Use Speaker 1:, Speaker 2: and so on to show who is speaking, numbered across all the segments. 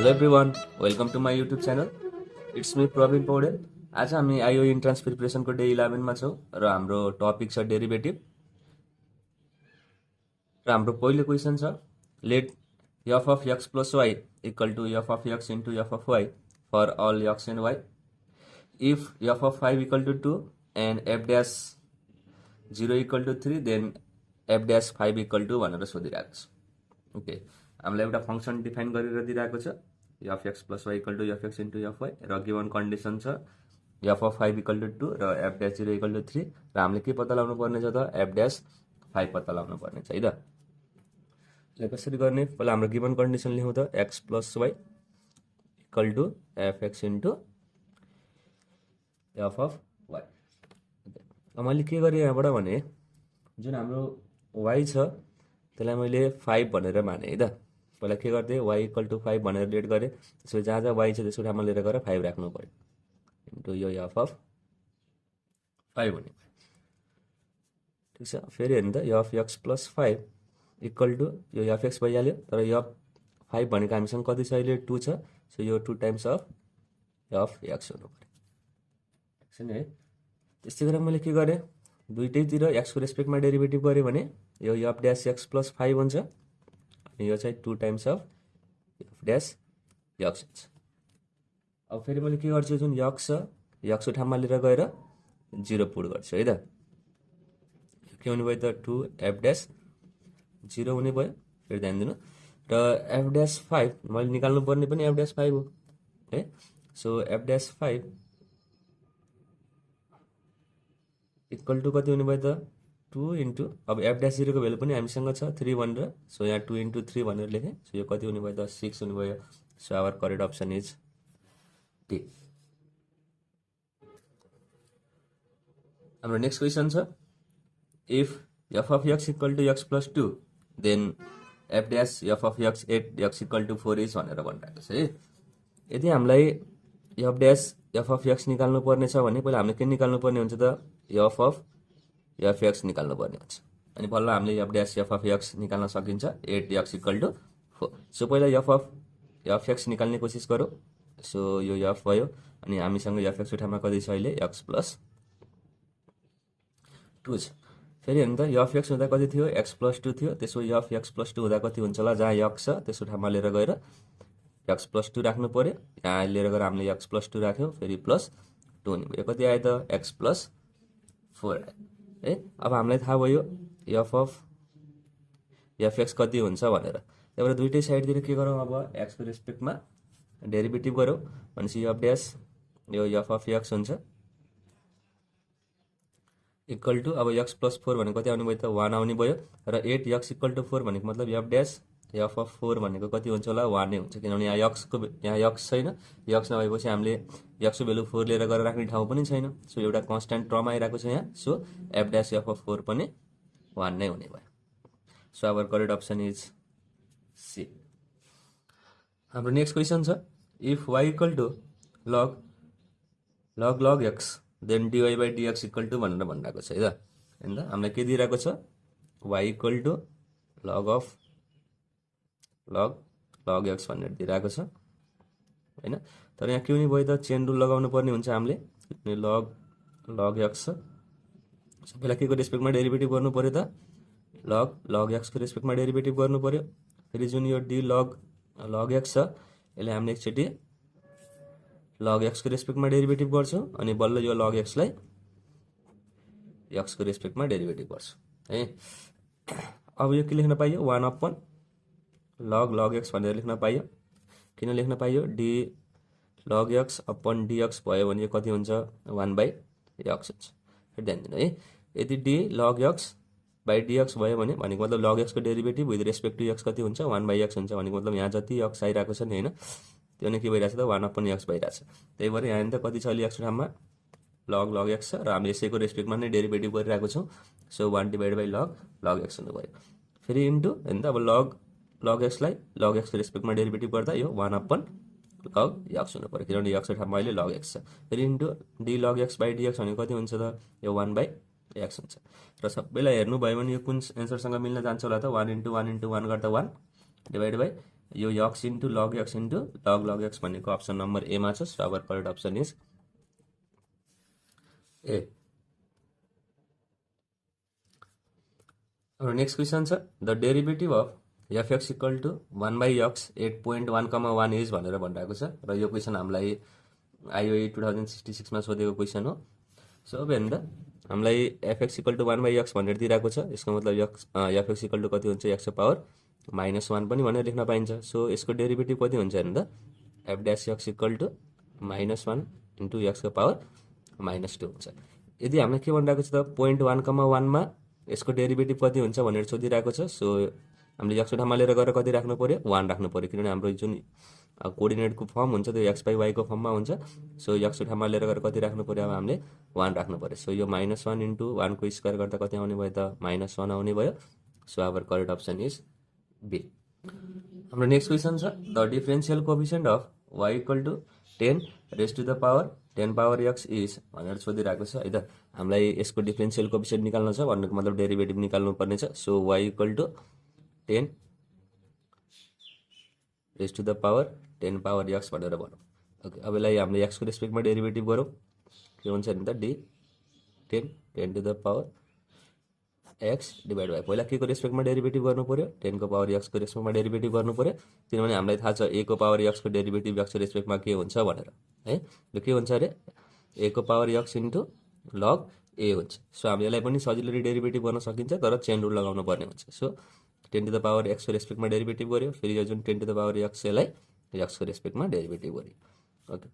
Speaker 1: Hello everyone, welcome to my YouTube channel. It's me Prabin Paudel. आज हामी IO entrance प्रिपरेसनको day 11 मा छौँ र हाम्रो टपिक छ डेरिभेटिभ। र हाम्रो पहिलो क्वेसन छ, let f of x plus y equal to f of x into f of y for all x and y if f of 5 equal to 2 and f dash 0 equal to 3 then f dash 5 equal to भनेर सोधिरहेको छ। Okay, हामीलाई एउटा function define गरेर दिइरहेको छ, f x plus y equal to f x into f y, र given condition छ एफ अफ 5 इक्वल टु 2 र एफ ड्यास 0 इक्वल टु 3, र हामीले के पत्ता लगाउनु पर्ने छ त एफ ड्यास 5 पत्ता लगाउनु पर्ने छ है त। कसरी गर्ने, पहिला हाम्रो गिभन कन्डिसन लेखौँ त, x plus y equal to f x into f of y. मैले के गरेँ यहाँबाट भने, जुन हाम्रो वाई छ त्यसलाई मैले 5 भनेर माने है त। पहिला के गर्थेँ, वाई इक्वल टु 5 भनेर लेट गरेँ, त्यसपछि जहाँ जहाँ वाई छ त्यसको ठाउँमा लिएर गएर 5 राख्नु पऱ्यो इन्टु यो एफ अफ 5 हुने। ठिक छ, फेरि हेर्नु त, f x plus 5 equal to यो एफ एक्स भइहाल्यो, तर एफ 5 भनेको हामीसँग कति छ अहिले, 2 छ, सो यो 2 टाइम्स अफ एफ एक्स हुनु पऱ्यो। ठिक छ नि है। त्यस्तै गरेर मैले के गरेँ, दुइटैतिर एक्सको रेस्पेक्टमा डेरिभेटिभ गरेँ भने यो एफ ड्यास एक्स प्लस 5 हुन्छ, अनि यो चाहिँ 2 times of F dash x हुन्छ। अब फेरि मैले के गर्छु, जुन एक्स छ एक्सको ठाउँमा लिएर गएर 0 पुट गर्छु है त। के हुने भयो त, 2 एफ ड्यास 0 हुने भयो। फेरि ध्यान दिनु, र एफ ड्यास 5 मैले निकाल्नु पर्ने पनि एफ ड्यास 5 हो है। So f dash 5 equal to कति हुने भयो त, 2 इन्टु, अब एफ ड्यास 0 को भ्यालु पनि हामीसँग छ 3 भनेर, सो यहाँ 2 इन्टु 3 भनेर लेखेँ, सो यो कति हुने भयो त, 6 हुने भयो। So our correct option is D. हाम्रो नेक्स्ट क्वेसन छ, if f of x equal to x plus 2 then f dash f of x 8 x equal to 4 is भनेर भनिरहेको छ है। यदि हामीलाई f dash f of x निकाल्नु पर्ने छ भने पहिला हामीले के निकाल्नु पर्ने हुन्छ त, एफ अफ एफ एक्स निकाल्नु पर्ने हुन्छ। अनि बल्ल हामीले F dash f of x निकाल्न सकिन्छ 8 एक्स इक्वल टु 4। सो पहिला एफ अफ एफ एक्स निकाल्ने कोसिस गरौँ। सो यो एफ भयो, अनि हामीसँग एफ एक्सको ठाउँमा कति छ अहिले, एक्स प्लस 2 छ। फेरि हेर्नु त, एफ एक्स हुँदा कति थियो, एक्स प्लस 2 थियो, त्यसो एफ एक्स प्लस 2 हुँदा कति हुन्छ होला, जहाँ एक्स छ त्यसको ठाउँमा लिएर गएर एक्स प्लस 2 राख्नु पऱ्यो। यहाँ लिएर गएर हामीले एक्स प्लस 2 राख्यौँ, फेरि प्लस 2 हुने भयो, कति आयो त, एक्स प्लस 4 आयो है। अब हामीलाई थाहा भयो एफ अफ एफ एक्स कति हुन्छ भनेर, त्यही भएर दुइटै साइडतिर के गरौँ, अब एक्सको रेस्पेक्टमा डेरिभेटिभ गरौँ भनेपछि एफ ड्यास यो एफ अफ एक्स हुन्छ इक्वल टु, अब एक्स प्लस 4 भनेको कति आउने भयो त, 1 आउने भयो, र 8 एक्स इक्वल टु 4 भनेको मतलब एफ ड्यास एफ अफ 4 भनेको कति हुन्छ होला, 1 नै हुन्छ, किनभने यहाँ एक्स छैन। एक्स नभएपछि हामीले एक्सको भ्यालु 4 लिएर गएर राख्ने ठाउँ पनि छैन, सो एउटा कन्सट्यान्ट टर्म आइरहेको छ यहाँ, so f dash f of 4 पनि 1 नै हुने भयो। So our correct option is C. हाम्रो नेक्स्ट क्वेसन छ, if y equal to log log log x then dy by dx equal to भनेर भनिरहेको छ है त। होइन, हामीलाई के दिइरहेको छ, y equal to log of log log x भनेर दिइरहेको छ होइन। तर यहाँ के हुने भयो त, चेन रुल लगाउनु पर्ने हुन्छ हामीले, लग लग एक्स छ। सबैलाई के को रेस्पेक्टमा डेरिभेटिभ गर्नु पऱ्यो त, लग लग एक्सको रेस्पेक्टमा डेरिभेटिभ गर्नु पऱ्यो। फेरि जुन यो डी लग लग एक्स छ यसले हामीले एकचोटि लग एक्सको रेस्पेक्टमा डेरिभेटिभ गर्छौँ, अनि बल्ल यो लग एक्सलाई एक्सको रेस्पेक्टमा डेरिभेटिभ गर्छौँ है। अब यो के लेख्न पाइयो, 1 अपन लग लग एक्स भनेर लेख्न पाइयो। किन लेख्न पाइयो, D log x upon dx भयो भने कति हुन्छ, 1 बाई एक्स हुन्छ। फेरि ध्यान दिनु है, यदि d log x by dx भयो भने भनेको मतलब लग एक्सको derivative with respect to x कति हुन्छ, 1 बाई एक्स हुन्छ, भनेको मतलब यहाँ जति एक्स आइरहेको छ नि होइन, त्यो नै के भइरहेछ त, 1 अपन एक्स भइरहेछ। त्यही भएर यहाँ त कति छ अहिले एक्सको ठाउँमा लग लग एक्स छ, र हामीले यसैको रेस्पेक्टमा नै डेरिभेटिभ गरिरहेको छौँ, so 1 divide by log log x हुनुभयो। फेरि इन्टु होइन त, अब लग लग एक्सलाई लग एक्सको रेस्पेक्टमा डेरिभेटिभ गर्दा यो 1 अपन लग एक्स हुनु पऱ्यो, किनभने एक्सको ठाउँमा अहिले लग एक्स छ। फेरि into D log x by dx भनेको कति हुन्छ त, यो 1 बाई एक्स हुन्छ। र सबैलाई हेर्नुभयो भने यो कुन एन्सरसँग मिल्न जान्छ होला त, 1 इन्टु 1 इन्टु 1 गर्दा 1 डिभाइड बाई यो x into log x into log x भनेको अप्सन नम्बर एमा छ। So our correct option is ए। हाम्रो नेक्स्ट क्वेसन छ the derivative of f x equal to 1/x 8.1,1 is भनेर भनिरहेको छ र यो क्वेसन हामीलाई आइओई 2066 मा सोधेको क्वेसन हो। सो अब हेर्नु त हामीलाई एफएक्स इक्वल टु 1/x भनेर दिइरहेको छ। यसको मतलब एफएक्स इक्वल टु कति हुन्छ x को पावर -1 पनि भनेर लेख्न पाइन्छ। सो यसको डेरिभेटिभ कति हुन्छ हेर्नु त f dash x equal to -1 into x को पावर -2 हुन्छ। यदि हामीलाई के भनिरहेको छ त 0.1,1 मा यसको डेरिभेटिभ कति हुन्छ भनेर सोधिरहेको छ। सो हामीले x को ठाउँमा लिएर गएर कति राख्नु पर्यो 1 राख्नु पर्यो, किनभने हाम्रो जुन कोअर्डिनेटको फर्म हुन्छ त्यो x/y को फर्ममा हुन्छ। सो x को ठाउँमा लिएर गएर कति राख्नु पर्यो अब हामीले 1 राख्नु पर्यो। सो यो -1 इन्टु 1 को स्क्वायर गर्दा कति आउने भयो त -1 आउने भयो। So our correct option is B. हाम्रो नेक्स्ट क्वेसन छ the differential coefficient of y equal to 10 raise to the power 10 power x is भनेर सोधिरहेको छ है त। हामीलाई यसको डिफरेन्शियल कोएफिसिएन्ट निकाल्नु छ भन्नुको मतलब डेरिभेटिभ निकाल्नु पर्ने छ। So y equal to 10 raise to the power 10 power x भनेर भनौँ। ओके, अब यसलाई हामीले x को रेस्पेक्टमा डेरिभेटिभ गरौँ। के हुन्छ नि त d 10 to the power x divide by पहिला के को रेस्पेक्टमा डेरिभेटिभ गर्नु पर्यो 10 को पावर x को रेस्पेक्टमा डेरिभेटिभ गर्नु पर्यो, किनभने हामीलाई थाहा छ a को पावर x को डेरिभेटिभ x को रेस्पेक्टमा के हुन्छ भनेर है। यो के हुन्छ अरे a को power x into log a हुन्छ। सो हामीले यसलाई पनि सजिलै डेरिभेटिभ गर्न सकिन्छ तर चेन रुल लगाउनु पर्ने हुन्छ। So 10 to the power x को रेस्पेक्टमा डेरिभेटिभ गर्यो, फेरि यो जुन 10 टु द पावर x यसलाई x को रेस्पेक्टमा डेरिभेटिभ गर्यो। ओके,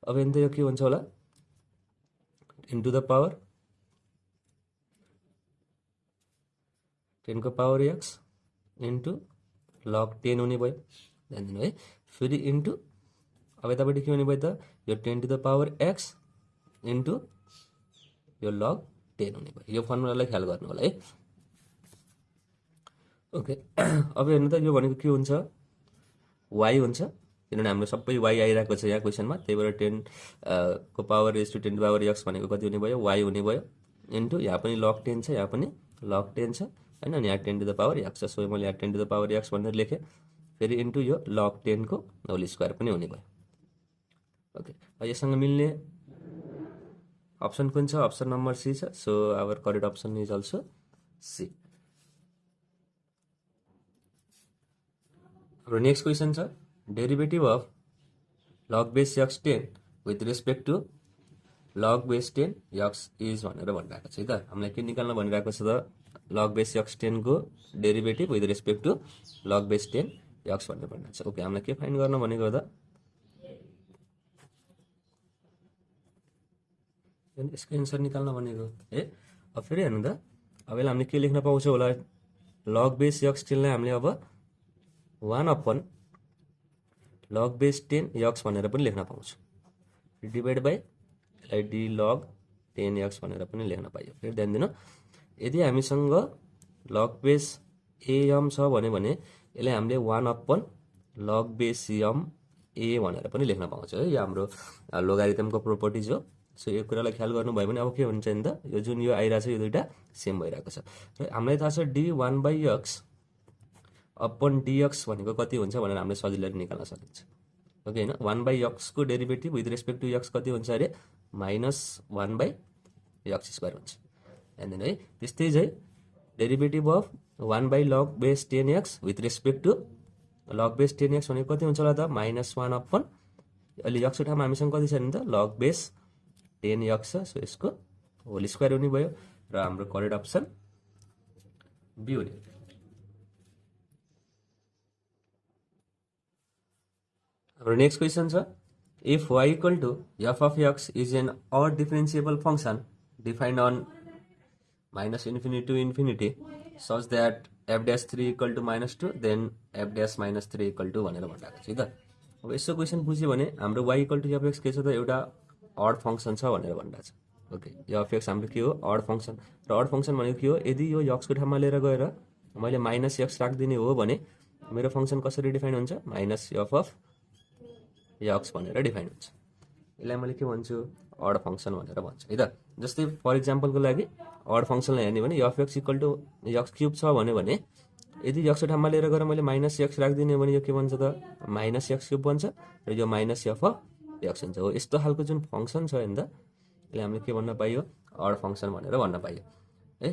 Speaker 1: अब हेर्नु त यो के हुन्छ होला 10 टु द पावर 10 को पावर x इन्टु लग 10 हुने भयो, ध्यान दिनु है। फेरि इन्टु अब यतापट्टि के हुने भयो त यो 10 to the power x into यो लग 10 हुने भयो। यो फर्मुलालाई ख्याल गर्नु होला है। ओके, अब हेर्नु त यो भनेको के हुन्छ y हुन्छ, किनभने हाम्रो सबै y आइरहेको छ यहाँ क्वेसनमा, त्यही भएर 10 को power raise to 10 to power x भनेको कति हुने भयो y हुने भयो इन्टु यहाँ पनि लग 10 छ, यहाँ पनि लग 10 छ हैन, अनि यहाँ 10 टु द पावर x छ। सो मैले यहाँ 10 टु द पावर x भनेर लेखेँ, फेरि इन्टु यो लग 10 को होल स्क्वायर पनि हुने भयो। ओके, यससँग मिल्ने अप्सन कुन छ अप्सन नम्बर सी छ। So our correct option is also C. हाम्रो नेक्स्ट क्वेसन छ derivative of log base x 10 with respect to log base 10 x is भनेर भनिरहेको छ है त। हामीलाई के निकाल्न भनिरहेको छ त लग बेस x 10 को derivative with respect to log base 10 x भनेर भनिरहेको छ। ओके, हामीलाई के फाइन्ड गर्न भनेको त यसको एन्सर निकाल्न भनेको है। अब फेरि हेर्नु त अब यसलाई हामीले के लेख्न पाउँछौँ होला लग बेस x 10 लाई हामीले अब 1/, लग बेस 10 x भनेर पनि लेख्न पाउँछौँ, डिभाइड बाई यसलाई डी लग 10 x भनेर पनि लेख्न पाइयो। फेरि ध्यान दिनु, यदि हामीसँग लग बेस am छ भने यसलाई हामीले 1/, लग बेस m a भनेर पनि लेख्न पाउँछौँ है। यो हाम्रो लोगारिथमको प्रोपर्टिज हो। सो यो कुरालाई ख्याल गर्नुभयो भने अब के हुन्छ नि त यो जुन यो आइरहेको छ यो दुईटा सेम भइरहेको छ र हामीलाई थाहा छ डी 1/x अपन dx भनेको कति हुन्छ भनेर हामीले सजिलै निकाल्न सकिन्छ। ओके हैन, 1/x को derivative with respect to x कति हुन्छ अरे -1/x² हुन्छ। हेर्नु है, त्यस्तै चाहिँ derivative of 1/log base 10x with respect to log base 10x भनेको कति हुन्छ होला त -1/, अहिले x को ठाउँमा हामीसँग कति छ नि त लग बेस 10x छ। सो यसको होल स्क्वायर हुने भयो र हाम्रो करेक्ट अप्सन बी हुने। हाम्रो नेक्स्ट क्वेसन छ if y equal to f of x is an odd differentiable function defined on -∞ to ∞ such that f'3 equal to -2 then f'-3 equal to भनेर भनिरहेको छ त। अब यसो क्वेसन बुझ्यो भने हाम्रो y इक्वल टु f(x) के छ त एउटा ऑड फंक्शन छ भनेर भनिरहेको छ। ओके, यो f(x) हाम्रो के हो ऑड फंक्शन र ऑड फंक्शन भनेको के हो यदि यो x को ठाउँमा लिएर गएर मैले -x राख्दिने हो भने मेरो फंक्शन कसरी डिफाइन हुन्छ -f of x भनेर डिफाइन हुन्छ। यसलाई मैले के भन्छु ऑड फंक्शन भनेर भन्छु है त। जस्तै फर एक्जाम्पलको लागि ऑड फंक्शनलाई हेर्ने भने f(x) इक्वल टु x³ छ भने यदि यक्सको ठाउँमा लिएर गएर मैले माइनस एक्स राखिदिने भने यो के भन्छ त माइनस एक्स क्युब बन्छ र यो माइनस एफ अफ एक्स हुन्छ। हो यस्तो खालको जुन फङ्सन छ नि त यसले हामीले के भन्न पाइयो अड फङ्सन भनेर भन्न पाइयो है।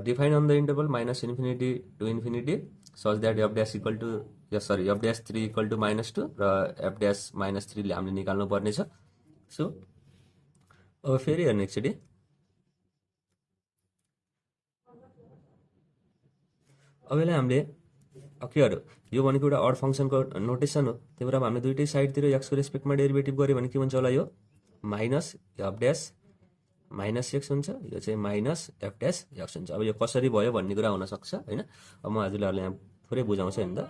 Speaker 1: Define on the interval minus infinity to infinity such that f dash equal to f dash 3 equal to -2 र एफ ड्यास -3 ले हामीले निकाल्नु पर्ने छ। सो अब फेरि हेर्ने एकचोटि अब यसलाई हामीले के गर्यो यो भनेको एउटा अड फङ्सनको नोटेसन हो, त्यही भएर हामीले दुइटै साइडतिर एक्सको रेस्पेक्टमा डेरिभेटिभ गऱ्यो भने के हुन्छ होला यो minus F dash minus x हुन्छ, यो चाहिँ माइनस एफ ड्यास एक्स हुन्छ। अब यो कसरी भयो भन्ने कुरा हुनसक्छ होइन। अब म हजुरहरूलाई यहाँ थोरै बुझाउँछु नि त।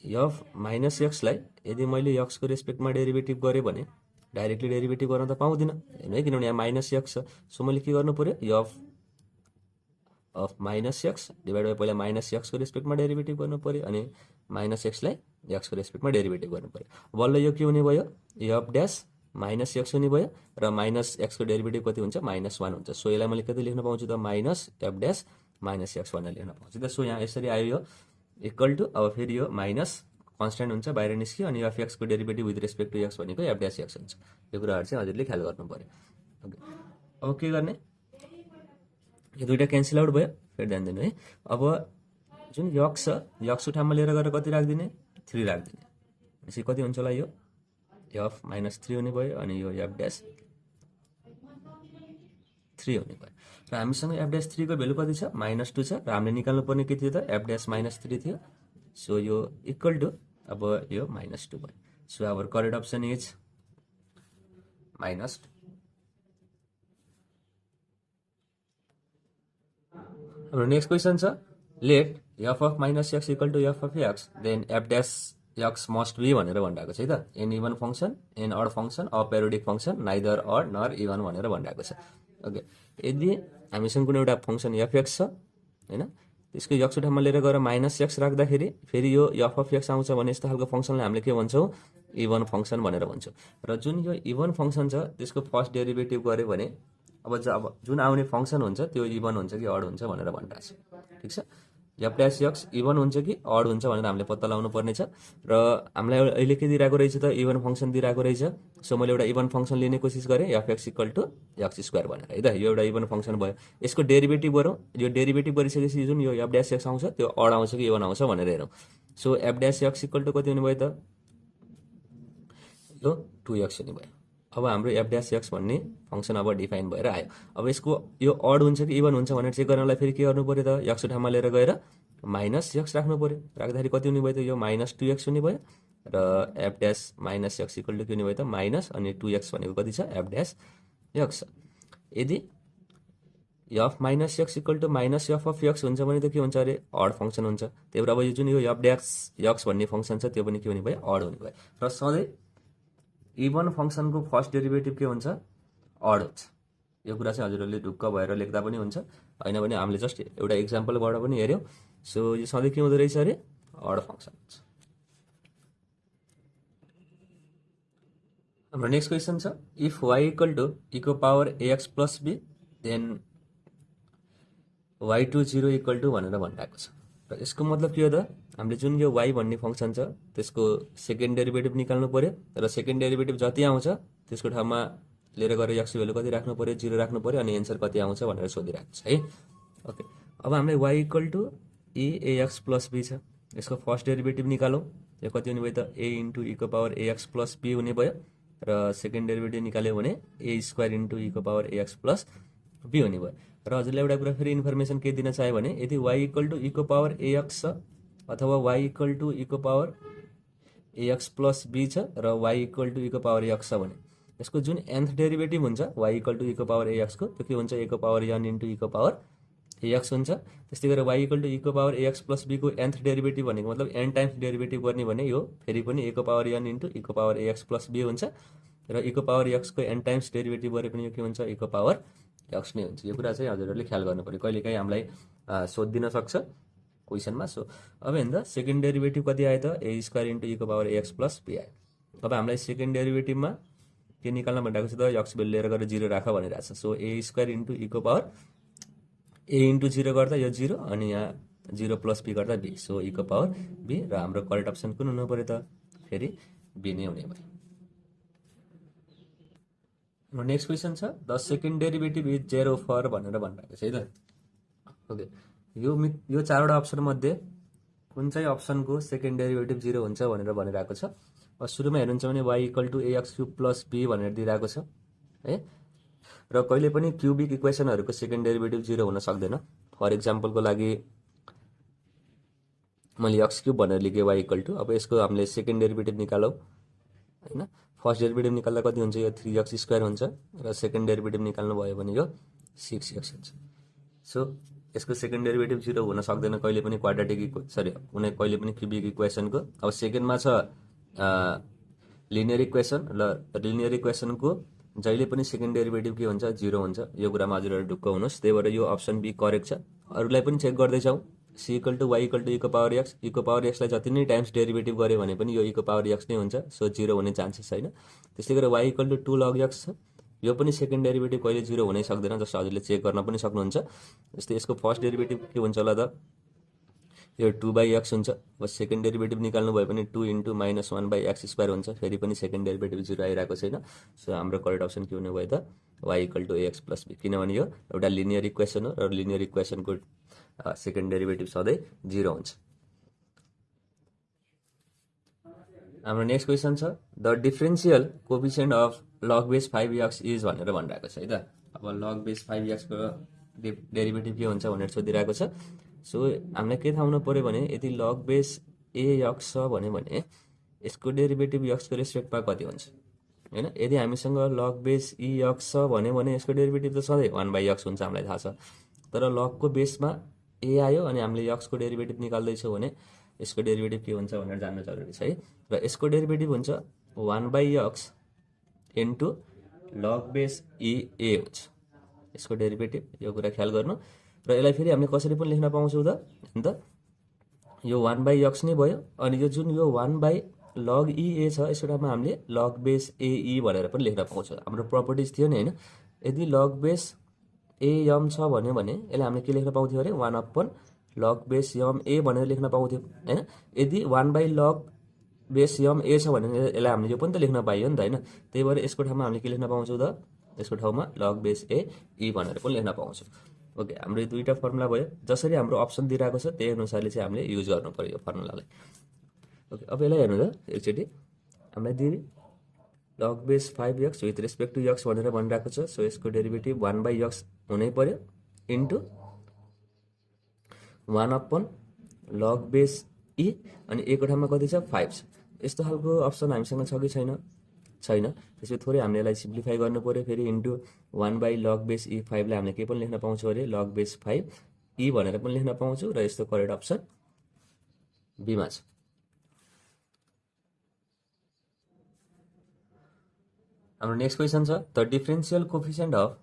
Speaker 1: एफ माइनस एक्सलाई यदि मैले एक्सको रेस्पेक्टमा डेरिभेटिभ गरेँ भने डाइरेक्टली डेरिभेटिभ गर्न त पाउँदिनँ होइन, किनभने यहाँ माइनस एक्स छ। सो मैले के गर्नु पऱ्यो F of minus x divide by पहिला माइनस एक्सको रेस्पेक्टमा डेरिभेटिभ गर्नु पऱ्यो अनि माइनस एक्सलाई एक्सको रेस्पेक्टमा डेरिभेटिभ गर्नु पऱ्यो। बल्ल यो के हुने भयो एफ ड्यास माइनस एक्स हुने भयो र माइनस एक्सको डेरिभेटिभ कति हुन्छ -1 हुन्छ। सो यसलाई मैले कति लेख्न पाउँछु त minus F dash minus x भनेर लेख्न पाउँछु त। सो यहाँ यसरी आयो यो इक्वल टु अब फेरि यो माइनस कन्सटेन्ट हुन्छ बाहिर निस्क्यो अनि एफ एक्सको derivative with respect to x भनेको एफ ड्यास एक्स हुन्छ। यो कुराहरू चाहिँ हजुरले ख्याल गर्नु पऱ्यो। ओके अब के गर्ने यो दुइटा क्यान्सल आउट भयो फेरि ध्यान दिनु है। अब जुन यक्स छ यक्सको ठाउँमा लिएर गएर कति राखिदिने 3 राखिदिने भनेपछि कति हुन्छ होला यो एफ -3 हुने भयो अनि यो एफ ड्यास 3 हुने भयो र हामीसँग एफ ड्यास 3 को भ्यालु कति छ -2 छ र हामीले निकाल्नु पर्ने के थियो त एफ ड्यास -3 थियो। सो यो इक्वल टु अब यो -2 भयो। So our correct option is -2। हाम्रो नेक्स्ट क्वेसन छ let f of minus x equal to f of x then f dash x must be भनेर भनिरहेको छ है त। An even function an odd function a periodic function neither odd nor even भनेर भनिरहेको छ। Okay यदि हामीसँग कुनै एउटा फङ्सन एफ एक्स छ होइन त्यसको एक्सको ठाउँमा लिएर गएर माइनस एक्स राख्दाखेरि फेरि यो एफ अफ एक्स आउँछ भने यस्तो खालको फङ्सनलाई हामीले के भन्छौँ इभन फङ्सन भनेर भन्छौँ। र जुन यो इभन फङ्सन छ त्यसको फर्स्ट डेरिभेटिभ गऱ्यो भने अब जुन आउने फङ्सन हुन्छ त्यो इभन हुन्छ कि अड हुन्छ भनेर भनिरहेको छ। ठिक छ एफ ड्यास एक्स इभन हुन्छ कि अड हुन्छ भनेर हामीले पत्ता लगाउनु पर्ने छ। र हामीलाई अहिले के दिइरहेको रहेछ त इभन फङ्सन दिइरहेको रहेछ। सो मैले एउटा इभन फङ्सन लिने कोसिस गरेँ f x equal to x square भनेर है त। यो एउटा इभन फङ्सन भयो। यसको डेरिभेटिभ गरौँ। यो डेरिभेटिभ गरिसकेपछि जुन यो एफ ड्यास एक्स आउँछ त्यो अड आउँछ कि इभन आउँछ भनेर हेरौँ। So f dash x equal to कति हुने भयो त यो 2x हुने भयो। अब हाम्रो एफ ड्यास एक्स भन्ने फङ्सन अब डिफाइन भएर आयो। अब यसको यो अड हुन्छ कि इभन हुन्छ भनेर चेक गर्नलाई फेरि के गर्नु पऱ्यो त एक्सको ठाउँमा लिएर गएर माइनस एक्स राख्नु पऱ्यो। राख्दाखेरि कति हुने भयो त यो -2x हुने भयो र f dash minus x equal to के हुने भयो त माइनस अनि 2x भनेको कति छ एफ ड्यास एक्स। यदि f minus x equal to minus f of x हुन्छ भने त के हुन्छ अरे अड फङ्सन हुन्छ। त्यही भएर अब यो जुन यो एफ ड्यास एक्स भन्ने फङ्सन छ त्यो पनि के हुने भयो अड हुने भयो। र सधैँ इभन फङ्सनको फर्स्ट डेरिभेटिभ के हुन्छ अड हुन्छ। यो कुरा चाहिँ हजुरहरूले ढुक्क भएर लेख्दा पनि हुन्छ होइन भने हामीले जस्ट एउटा इक्जाम्पलबाट पनि हेऱ्यौँ। सो यो सधैँ के हुँदो रहेछ अरे अड फङ्सन हुन्छ। हाम्रो नेक्स्ट क्वेसन छ इफ वाइ इक्वल टु इको power ax plus b then y to 0 equal to भनेर भनिरहेको छ। र यसको मतलब के हो त हामीले जुन यो वाइ भन्ने फङ्सन छ त्यसको सेकेन्ड डेरिभेटिभ निकाल्नु पऱ्यो र सेकेन्ड डेरिभेटिभ जति आउँछ त्यसको ठाउँमा लिएर गएर एक्स भ्यालु कति राख्नु पऱ्यो 0 राख्नु पऱ्यो अनि एन्सर कति आउँछ भनेर सोधिरहेको छ है। ओके अब हामीलाई y equal to ax plus b छ। यसको फर्स्ट डेरिभेटिभ निकालौँ। यो कति हुने भयो त ए इन्टु इको पावर एएक्स प्लस बी हुने भयो र सेकेन्ड डेरिभेटिभ निकाल्यो भने ए स्क्वायर इन्टु इको पावर एएक्स प्लस बी हुने भयो। र हजुरलाई एउटा कुरा फेरि इन्फर्मेसन के दिन चाह्यो भने यदि वाइ इक्वल टु इको पावर एएक्स छ अथवा वाइ इक्वल टु इको पावर एएक्स प्लस बी छ र वाइ इक्वल टु इको पावर एक्स छ भने यसको जुन nth डेरिभेटिभ हुन्छ वाइ इक्वल टु इको पावर एएक्सको त्यो के हुन्छ इको पावर एन इन्टु इको पावर एएक्स हुन्छ। त्यस्तै गरेर वाइ इक्वल टु इको पावर एएक्स प्लस बीको nth डेरिभेटिभ भनेको मतलब n टाइम्स डेरिभेटिभ गर्ने भने यो फेरि पनि इको पावर एन इन्टु इको पावर एएक्स प्लस बी हुन्छ र इको पावर एक्सको n टाइम्स डेरिभेटिभ गरे पनि यो के हुन्छ इको पावर एक्स नै हुन्छ। यो कुरा चाहिँ हजुरहरूले ख्याल गर्नु पऱ्यो। कहिलेकाहीँ हामीलाई सोधिदिन सक्छ क्वेसनमा। सो अब हेर्दा सेकेन्ड डेरिभेटिभ कति आयो त ए स्क्वायर इन्टु इको पावर एक्स प्लस बी आयो। अब हामीलाई सेकेन्ड डेरिभेटिभमा के निकाल्न भनिरहेको छ त एक्स भ्यालु लिएर गएर 0 राख भनिरहेको छ। सो ए स्क्वायर इन्टु इको पावर ए इन्टु 0 गर्दा यो 0 अनि यहाँ 0 प्लस बी गर्दा बी, सो e को पावर बी र हाम्रो करेक्ट अप्सन कुन हुनु पर्यो त फेरि बी नै हुने भयो। नेक्स्ट क्वेसन छ the second derivative is 0 for भनेर भनिरहेको छ है त। ओके, यो चारवटा अप्सन मध्ये कुन चाहिँ अप्सनको सेकेन्ड डेरिभेटिभ 0 हुन्छ भनेर भनिरहेको छ। सुरुमा हेर्नुहुन्छ भने y equal to ax cube plus b भनेर दिइरहेको छ है, र कहिले पनि क्युबिक इक्वेसनहरूको सेकेन्ड डेरिभेटिभ 0 हुन सक्दैन। फर इक्जाम्पलको लागि मैले x क्युब भनेर लेखेँ y इक्वल टु, अब यसको हामीले सेकेन्ड डेरिभेटिभ निकालौँ हैन। फर्स्ट डेरिभेटिभ निकाल्दा कति हुन्छ, यो 3x² हुन्छ र सेकेन्ड डेरिभेटिभ निकाल्नु भयो भने यो 6x हुन्छ। सो यसको सेकेन्ड डेरिभेटिभ 0 हुन सक्दैन कहिले पनि क्वाड्रेटिक कहिले पनि क्युबिक इक्वेसनको। अब सेकेन्डमा छ लिनियर इक्वेसन, र लिनियर इक्वेसनको जहिले पनि सेकेन्ड डेरिभेटिभ के हुन्छ 0 हुन्छ। यो कुरामा हजुरहरू ढुक्क हुनुहोस्, त्यही भएर यो अप्सन बी करेक्ट छ। अरूलाई पनि चेक गर्दैछौँ, C equal to y equal to e को पावर x, e को पावर x लाई जति नै टाइम्स डेरिभेटिभ गऱ्यो भने पनि यो e को पावर x नै हुन्छ, सो 0 हुने चान्सेस छैन। त्यस्तै गरेर y equal to 2 log x छ, यो पनि सेकेन्ड डेरिभेटिभ कहिले 0 हुनै सक्दैन, जस्तो हजुरले चेक गर्न पनि सक्नुहुन्छ। जस्तै यसको फर्स्ट डेरिभेटिभ के हुन्छ होला त, यो 2/x हुन्छ। अब सेकेन्ड डेरिभेटिभ निकाल्नु भयो भने 2 × -1/x² हुन्छ, फेरि पनि सेकेन्ड डेरिभेटिभ 0 आइरहेको छैन। सो हाम्रो करेक्ट अप्सन के हुने भयो त y equal to ax plus b, किनभने यो एउटा लिनियर इक्वेसन हो र लिनियर इक्वेसनको सेकेन्ड डेरिभेटिभ सधैँ 0 हुन्छ। हाम्रो नेक्स्ट क्वेसन छ the differential coefficient of log base 5x is भनेर भनिरहेको छ है त। अब लग बेस 5x को डेरिभेटिभ के हुन्छ भनेर सोधिरहेको छ। सो हामीलाई के थाहा हुनु पर्यो भने यदि लग बेस ax छ भने यसको डेरिभेटिभ x को रेस्पेक्टमा कति हुन्छ हैन। यदि हामीसँग लग बेस ex छ भने यसको डेरिभेटिभ त सधैँ 1/x हुन्छ, हामीलाई थाहा छ। तर लगको बेसमा a आयो अनि हामीले x को डेरिभेटिभ निकाल्दैछौँ भने यसको डेरिभेटिभ के हुन्छ भनेर जान्नु जरुरी छ है। र यसको डेरिभेटिभ हुन्छ 1/x into log base a हुन्छ यसको डेरिभेटिभ, यो कुरा ख्याल गर्नु। र यसलाई फेरि हामीले कसरी पनि लेख्न पाउँछौँ त, अन्त यो 1/x नै भयो, अनि यो जुन यो 1/log a छ यसको ठाउँमा हामीले लग बेस ae भनेर पनि लेख्न पाउँछौँ। हाम्रो प्रपर्टिज थियो नि हैन, यदि लग बेस am छ भने यसलाई हामीले के लेख्न पाउँथ्यो अरे 1/log बेस m a भनेर लेख्न पाउँथ्यो हैन। यदि 1/log बेस m a छ भने यसलाई हामीले यो पनि त लेख्न पाइयो नि त हैन। त्यही भएर यसको ठाउँमा हामीले के लेख्न पाउँछौँ त, यसको ठाउँमा लग बेस a e भनेर पनि लेख्न पाउँछौँ। ओके, हाम्रो यो दुईटा फर्मुला भयो, जसरी हाम्रो अप्सन दिइरहेको छ त्यही अनुसारले चाहिँ हामीले युज गर्नु पर्यो यो फर्मुलालाई। ओके, अब यसलाई हेर्नु त एकचोटि, हामीलाई दिए log base 5x with respect to x भनेर भनिरहेको छ। सो यसको डेरिभेटिभ 1/x हुनै पर्यो इन्टु 1/log बेस e, अनि a को ठाउँमा कति छ 5 छ। यस्तो खालको अप्सन हामीसँग छ कि छैन, छैन। त्यसपछि थोरै हामीले यसलाई सिम्प्लिफाई गर्नु पर्यो, फेरि इन्टु 1/log बेस e 5 लाई हामीले के पनि लेख्न पाउँछौँ अरे log बेस 5 e भनेर पनि लेख्न पाउँछौँ, र यस्तो करेक्ट अप्सन बी मा छ। हाम्रो नेक्स्ट क्वेसन छ the differential coefficient of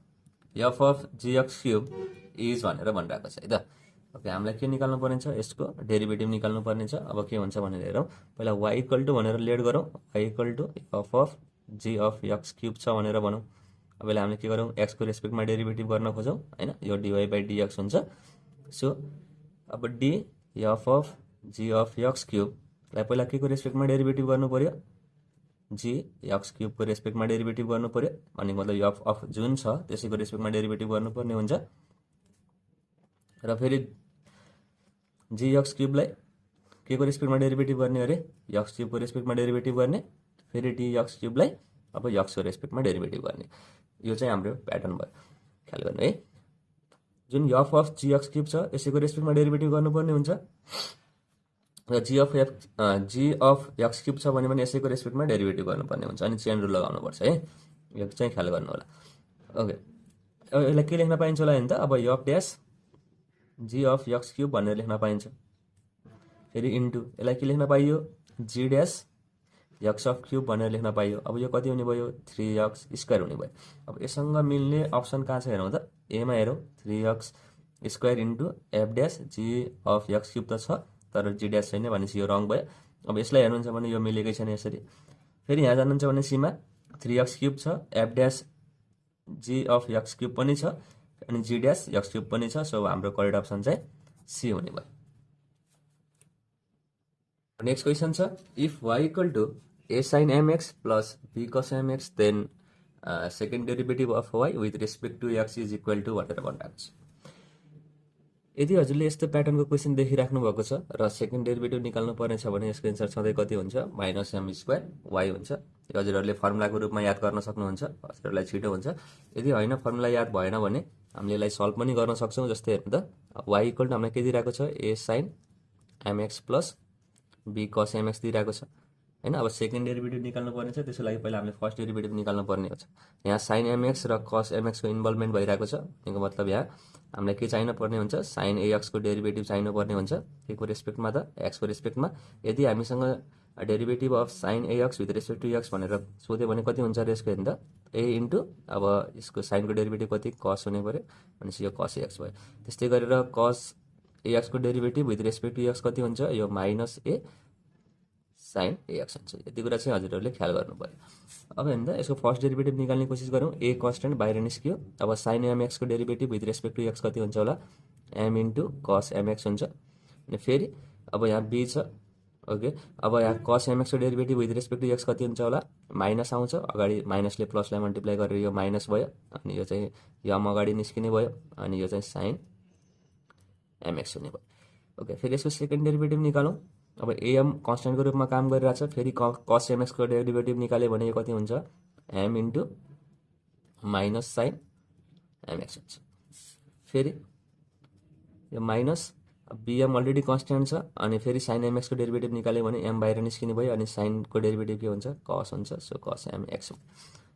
Speaker 1: f of gx cube is भनेर भनिरहेको छ है त। ओके, हामीलाई के निकाल्नु पर्ने छ, यसको डेरिभेटिभ निकाल्नु पर्ने छ। अब के हुन्छ भनेर हेरौँ, पहिला y इक्वल टु भनेर लेट गरौँ, y equal to f of g of x cube छ भनेर भनौँ। अब यसलाई हामीले के गरौँ, x को रेस्पेक्टमा डेरिभेटिभ गर्न खोजौँ हैन, यो dy/dx हुन्छ। सो अब d f of g of x क्युबलाई पहिला के को रेस्पेक्टमा डेरिभेटिभ गर्नु पर्यो, g x क्युब को रेस्पेक्टमा डेरिभेटिभ गर्नु पर्यो, अनि मतलब f अफ जुन छ त्यसैको रेस्पेक्टमा डेरिभेटिभ गर्नुपर्ने हुन्छ। र फेरि g x क्युबलाई के को रेस्पेक्टमा डेरिभेटिभ गर्ने अरे x क्युब को रेस्पेक्टमा डेरिभेटिभ गर्ने, फेरि d x क्युबलाई अब x को रेस्पेक्टमा डेरिभेटिभ गर्ने। यो चाहिँ हाम्रो प्याटर्न भयो, ख्याल गर्नु है। जुन f of g x cube छ यसैको रेस्पेक्टमा डेरिभेटिभ गर्नुपर्ने हुन्छ, र g अफ x क्युब छ भने यसैको रेस्पेक्टमा डेरिभेटिभ गर्नुपर्ने हुन्छ, अनि चेन रुल लगाउनु पर्छ है, यो चाहिँ ख्याल गर्नु होला। ओके, अब यसलाई के लेख्न पाइन्छ होला नि त, अब f dash g of x cube भनेर लेख्न पाइन्छ, फेरि इन्टु यसलाई के लेख्न पाइयो g dash x of cube भनेर लेख्न पाइयो। अब यो कति हुने भयो 3x² हुने भयो। अब यससँग मिल्ने अप्सन कहाँ छ हेरौँ त, a मा हेरौँ 3x² into f dash g of x cube त छ तर g ड्यास छैन भनेपछि यो रङ भयो। अब यसलाई हेर्नुहुन्छ भने यो मिलेकै छैन यसरी। फेरि यहाँ जानुहुन्छ भने c मा 3x क्युब छ, f dash g of x cube पनि छ, अनि g ड्यास x क्युब पनि छ। सो हाम्रो करेक्ट अप्सन चाहिँ c हुने भयो। नेक्स्ट क्वेसन छ if y equal to a sin mx plus b cos mx then second derivative of y with respect to x is equal to भनेर भनिरहेको छ। यदि हजुरले यस्तो प्याटर्नको क्वेसन देखिराख्नु भएको छ र सेकेन्ड डेरिभेटिभ निकाल्नु पर्ने छ भने यसको एन्सर सधैँ कति हुन्छ माइनस एम स्क्वायर वाइ हुन्छ। यो हजुरहरूले फर्मुलाको रूपमा याद गर्न सक्नुहुन्छ, हजुरहरूलाई छिटो हुन्छ। यदि होइन फर्मुला याद भएन भने हामीले यसलाई सल्भ पनि गर्न सक्छौँ। जस्तै हेर्नु त वाइ इक्वल टु हामीलाई के दिइरहेको छ ए साइन एमएक्स प्लस बी कस एमएक्स दिइरहेको छ होइन। अब सेकेन्ड डेरिभेटिभ निकाल्नु पर्ने छ, त्यसको लागि पहिला हामीले फर्स्ट डेरिभेटिभ निकाल्नु पर्ने हुन्छ। यहाँ साइन एमएक्स र कस एमएक्सको इन्भल्भमेन्ट भइरहेको छ, यसको मतलब यहाँ हामीलाई के चाहिनु पर्ने हुन्छ साइन एएक्सको डेरिभेटिभ चाहिनु पर्ने हुन्छ के को रेस्पेक्टमा त एक्सको रेस्पेक्टमा। यदि हामीसँग derivative of sine ax with respect to x भनेर सोध्यो भने कति हुन्छ र यसको हेर्नु त ए इन्टु अब यसको साइनको डेरिभेटिभ कति कस हुने पऱ्यो भनेपछि यो कस एएक्स भयो। त्यस्तै गरेर कस एएक्सको derivative with respect to x कति हुन्छ यो माइनस ए साइन एएक्स हुन्छ। यति कुरा चाहिँ हजुरहरूले ख्याल गर्नु पऱ्यो। अब हेर्नु त यसको फर्स्ट डेरिभेटिभ निकाल्ने कोसिस गरौँ। ए कन्स्टेन्ट बाहिर निस्कियो। अब साइन एमएक्सको derivative with respect to x कति हुन्छ होला एम इन्टु कस एमएक्स हुन्छ। अनि फेरि अब यहाँ बी छ ओके। अब यहाँ कस एमएक्सको derivative with respect to x कति हुन्छ होला माइनस आउँछ, अगाडि माइनसले प्लसलाई मल्टिप्लाई गरेर यो माइनस भयो अनि यो चाहिँ यम अगाडि निस्किने भयो अनि यो चाहिँ साइन एमएक्स हुने भयो ओके। फेरि यसको सेकेन्ड डेरिभेटिभ निकालौँ। अब एएम कन्स्टेन्टको रूपमा काम गरिरहेछ, फेरि कस एमएक्सको डेरिभेटिभ निकाल्यो भने यो कति हुन्छ m into minus sine mx हुन्छ। फेरि यो माइनस बिएम अलरेडी कन्स्टेन्ट छ अनि फेरि साइन एमएक्सको डेरिभेटिभ निकाल्यो भने एम बाहिर निस्किने भयो अनि साइनको डेरिभेटिभ के हुन्छ कस हुन्छ। सो कस एमएक्स हो।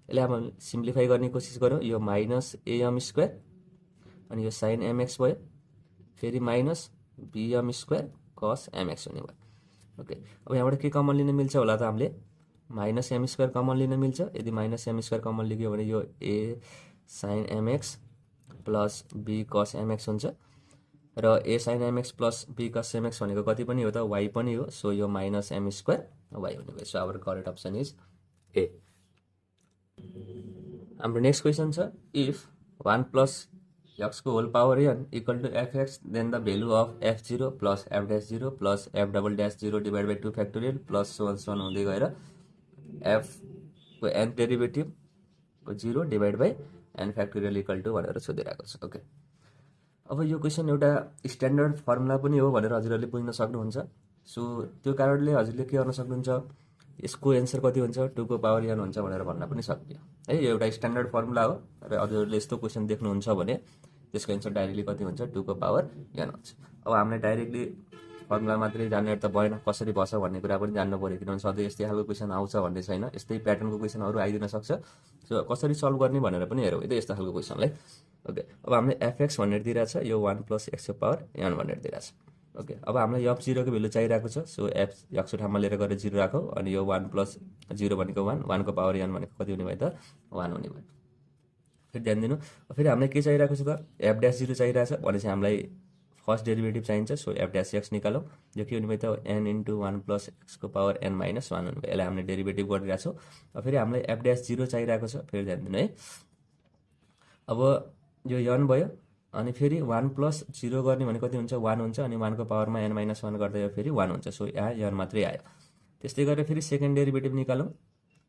Speaker 1: यसलाई अब सिम्प्लिफाई गर्ने कोसिस गरौँ। यो माइनस एएम स्क्वायर अनि यो साइन एमएक्स भयो, फेरि minus BM square cos MX हुने भयो ओके। अब यहाँबाट के कमन लिन मिल्छ होला त हामीले माइनस एम स्क्वायर कमन लिन मिल्छ। यदि माइनस एम स्क्वायर कमन लिग्यो भने यो ए साइन एमएक्स प्लस बी कस एमएक्स हुन्छ र ए साइन एमएक्स प्लस बी कस एमएक्स भनेको कति पनि हो त वाइ पनि हो। सो यो माइनस एम स्क्वायर वाइ हुने भयो। So our correct option is ए। हाम्रो नेक्स्ट क्वेसन छ इफ 1 प्लस एक्सको whole power n equal to fx then the value of f zero plus f dash zero plus f double dash zero divide by 2 factorial plus so on हुँदै गएर एफको n डेरिभेटिभको zero divide by n factorial equal to भनेर सोधिरहेको छ okay. अब यो question एउटा स्ट्यान्डर्ड फर्मुला पनि हो भनेर हजुरहरूले बुझ्न सक्नुहुन्छ। सो त्यो कारणले हजुरले के गर्न सक्नुहुन्छ यसको एन्सर कति हुन्छ 2 को पावर एन हुन्छ भनेर भन्न पनि सक्यो है। यो एउटा स्ट्यान्डर्ड फर्मुला हो र हजुरहरूले यस्तो क्वेसन देख्नुहुन्छ भने त्यसको एन्सर डाइरेक्टली कति हुन्छ 2 को पावर एन हुन्छ। अब हामीले डाइरेक्टली फर्मुला मात्रै जान्ने त भएन, कसरी बस्छ भन्ने कुरा पनि जान्नु पऱ्यो किनभने सधैँ यस्तै खालको क्वेसन आउँछ भन्ने छैन, यस्तै प्याटर्नको क्वेसनहरू आइदिन सक्छ। सो कसरी सल्भ गर्ने भनेर पनि हेरौँ है यस्तो खालको क्वेसनलाई ओके। अब हामीले एफएक्स भनेर दिइरहेछ, यो 1 प्लस एक्सको पावर एन भनेर दिइरहेछ ओके। अब हामीलाई एफ जिरोको भेल्यु चाहिरहेको छ। सो एफ एक्सको ठाउँमा लिएर गएर 0 राखौँ अनि यो 1 प्लस 0 भनेको 1, 1 को पावर एन भनेको कति हुने भयो त 1 हुने भयो। फेरि ध्यान दिनु, फेरि हामीलाई के चाहिरहेको छ त एफ ड्यास 0 चाहिरहेछ भनेपछि हामीलाई फर्स्ट डेरिभेटिभ चाहिन्छ। सो एफ ड्यास एक्स निकालौँ। यो के हुने भयो त एन इन्टु 1 प्लस एक्सको पावर एन माइनस 1 हुने भयो। यसलाई हामीले डेरिभेटिभ गरिरहेछौँ। फेरि हामीलाई एफ ड्यास 0 चाहिरहेको छ। फेरि ध्यान दिनु है, अब यो एन भयो अनि फेरि 1 प्लस 0 गर्ने भने कति हुन्छ 1 हुन्छ अनि 1 को पावरमा एन माइनस 1 गर्दा यो फेरि 1 हुन्छ। सो यहाँ एन मात्रै आयो। त्यस्तै गरेर फेरि सेकेन्ड डेरिभेटिभ निकालौँ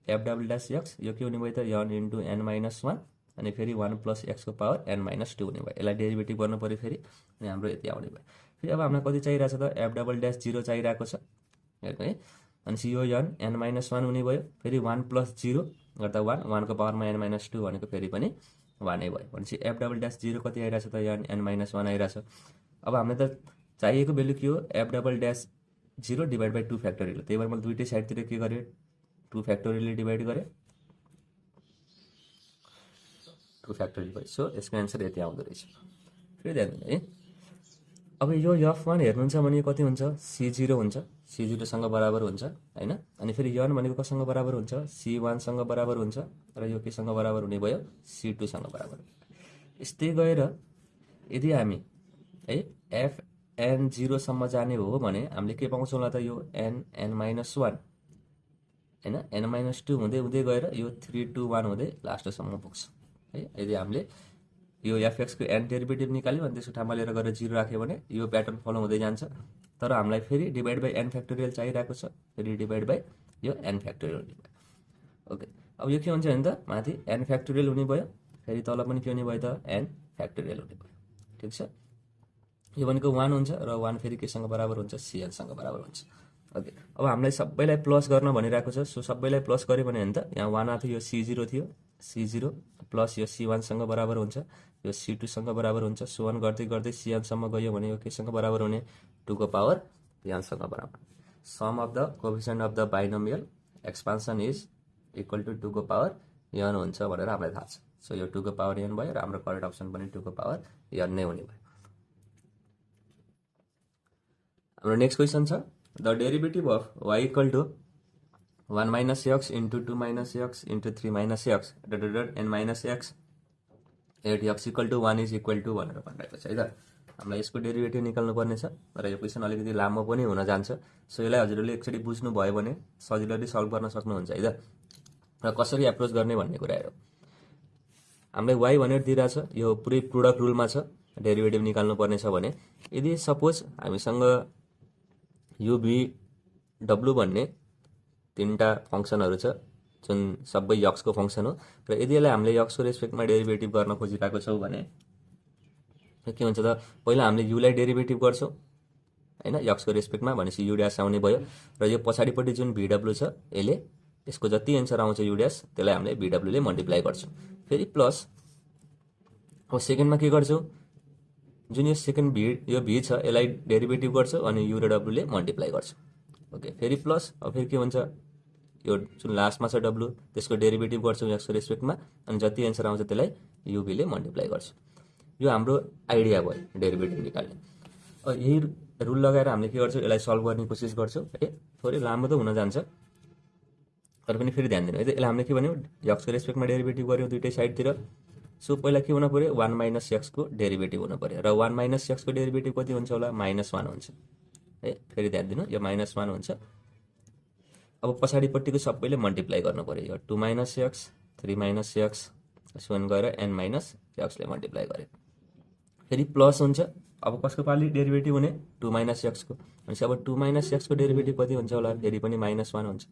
Speaker 1: एफ डबल ड्यास एक्स। यो के हुने भयो त एन इन्टु एन माइनस 1 अनि फेरि 1 प्लस एक्सको पावर एन माइनस 2 हुने भयो। यसलाई डेरिभेटिभ गर्नु पऱ्यो फेरि अनि हाम्रो यति आउने भयो। फेरि अब हामीलाई कति चाहिरहेको छ त एफ डबल ड्यास 0 चाहिरहेको छ हेर्नु है। अनि यो एन माइनस 1 हुने भयो। फेरि 1 प्लस 0 गर्दा 1, 1 को पावरमा एन माइनस 2 भनेको फेरि पनि 1 नै भयो भनेपछि एफ डबल ड्यास 0 कति आइरहेछ त एन माइनस 1 आइरहेछ। अब हामीलाई त चाहिएको भेल्यु के हो F double dash 0 divide by 2 factorial. त्यही भएर मैले दुइटै साइडतिर के गरेँ 2 फ्याक्टोरियलले डिभाइड गरेँ 2 फ्याक्टोरियल भयो। सो यसको एन्सर यति आउँदो रहेछ। फेरि ध्यान दिनु है, अब यो एफ1 हेर्नुहुन्छ भने कति हुन्छ C0 हुन्छ, C0 सँग बराबर हुन्छ हैन। अनि फेरि एन भनेको कसँग बराबर हुन्छ C1 सँग बराबर हुन्छ र यो केसँग बराबर हुने भयो C2 सँग बराबर। यस्तै गएर यदि हामी है एफएन 0 सम्म जाने हो भने हामीले के पाउँछौँ होला त यो एन माइनस 1 हैन, एन माइनस 2 हुँदै हुँदै गएर यो 3 2 1 हुँदै लास्टसम्म पुग्छ है। यदि हामीले यो एफएक्सको एन डेरिभेटिभ निकाल्यो अनि त्यसको ठाउँमा लिएर गएर 0 राख्यो भने यो प्याटर्न फलो हुँदै जान्छ तर हामीलाई फेरि डिभाइड बाई एन फ्याक्टोरियल चाहिरहेको छ, फेरि डिभाइड बाई यो एन फ्याक्टोरियल हुने भयो। ओके, अब यो के हुन्छ भने त माथि एन फ्याक्टोरियल हुने भयो, फेरि तल पनि के हुने भयो त एन फ्याक्टोरियल हुने भयो। ठिक छ, यो भनेको 1 हुन्छ र 1 फेरि केसँग बराबर हुन्छ, सिएनसँग बराबर हुन्छ। ओके, अब हामीलाई सबैलाई प्लस गर्न भनिरहेको छ। सो सबैलाई प्लस गऱ्यो भने त यहाँ 1 आएको थियो, यो C0 थियो, C0 प्लस यो C1 सँग बराबर हुन्छ, यो C2 सँग बराबर हुन्छ, सो 1 गर्दै गर्दै CN सम्म गयो भने यो केसँग बराबर हुने 2 को पावर n सँग बराबर। Sum of the coefficient of the binomial expansion is equal to 2 को पावर n हुन्छ भनेर हामीलाई थाहा छ। सो यो 2 को पावर n भयो र हाम्रो करेक्ट अप्सन पनि 2 को पावर n नै हुने भयो। हाम्रो नेक्स्ट क्वेसन छ the derivative of y equal to 1 minus x into 2 minus x into 3 minus x divided n minus x at x equal to 1 is equal to भनेर भनिरहेको छ है त। हामीलाई यसको डेरिभेटिभ निकाल्नु पर्ने छ र यो क्वेसन अलिकति लामो पनि हुन जान्छ। सो यसलाई हजुरहरूले एकचोटि बुझ्नु भयो भने सजिलैले सल्भ गर्न सक्नुहुन्छ है त, र कसरी एप्रोच गर्ने भन्ने कुरा हो। हामीलाई y भनेर दिइरहेछ, यो पुरै प्रोडक्ट रुलमा छ, डेरिभेटिभ निकाल्नु पर्ने छ भने यदि सपोज हामीसँग u v w भन्ने तीनटा फंक्सनहरु छ जुन सबै x को फंक्सन हो र यदि यसलाई हामीले x को रेस्पेक्टमा डेरिभेटिभ गर्न खोजिरहेको छौं भने के हुन्छ त पहिला हामीले u लाई डेरिभेटिभ गर्छौं हैन, x को रेस्पेक्टमा भनेपछि u ड्याश आउने भयो र यो पछाडीपट्टि जुन vw छ यसले यसको जति एन्सर आउँछ u ड्याश त्यसलाई हामीले vw ले मल्टिप्लाई गर्छौं, फेरि प्लस अब सेकेन्डमा के गर्छौं जुन यो सेकेन्ड v यो v छ यसलाई डेरिभेटिभ गर्छौं अनि u र w ले मल्टिप्लाई गर्छौं। ओके, फेरि प्लस अब फेरि के हुन्छ यो जुन लास्टमा छ w त्यसको डेरिभेटिभ गर्छौं x को रेस्पेक्टमा अनि जति एन्सर आउँछ त्यसलाई u v ले मल्टिप्लाई गर्छौं। यो हाम्रो आइडिया भयो डेरिभेटिभ निकाल्ने। अब यही रुल लगाएर हामीले के गर्छौं यसलाई सल्भ गर्ने कोसिस गर्छौं। थोरै लामो त हुन जान्छ तर पनि फेरि ध्यान दिनु है त। यसलाई हामीले के भन्यौ x को रेस्पेक्टमा डेरिभेटिभ गर्यौ दुईटै साइडतिर। सो पहिला के हुन पर्यो 1 माइनस x को डेरिभेटिभ हुन पर्यो र 1 माइनस x को डेरिभेटिभ कति हुन्छ होला -1 हुन्छ है। फेरि ध्यान दिनु यो -1 हुन्छ। अब पछाडीपट्टिको सबैले मल्टिप्लाई गर्नु पर्यो, यो 2 माइनस x 3 माइनस x सोन गएर n माइनस x ले मल्टिप्लाई गर्यो, फेरि प्लस हुन्छ। अब कसको पाली डेरिभेटिभ हुने 2 माइनस x को, भनेपछि अब 2 माइनस x को डेरिभेटिभ कति हुन्छ होला फेरि पनि -1 हुन्छ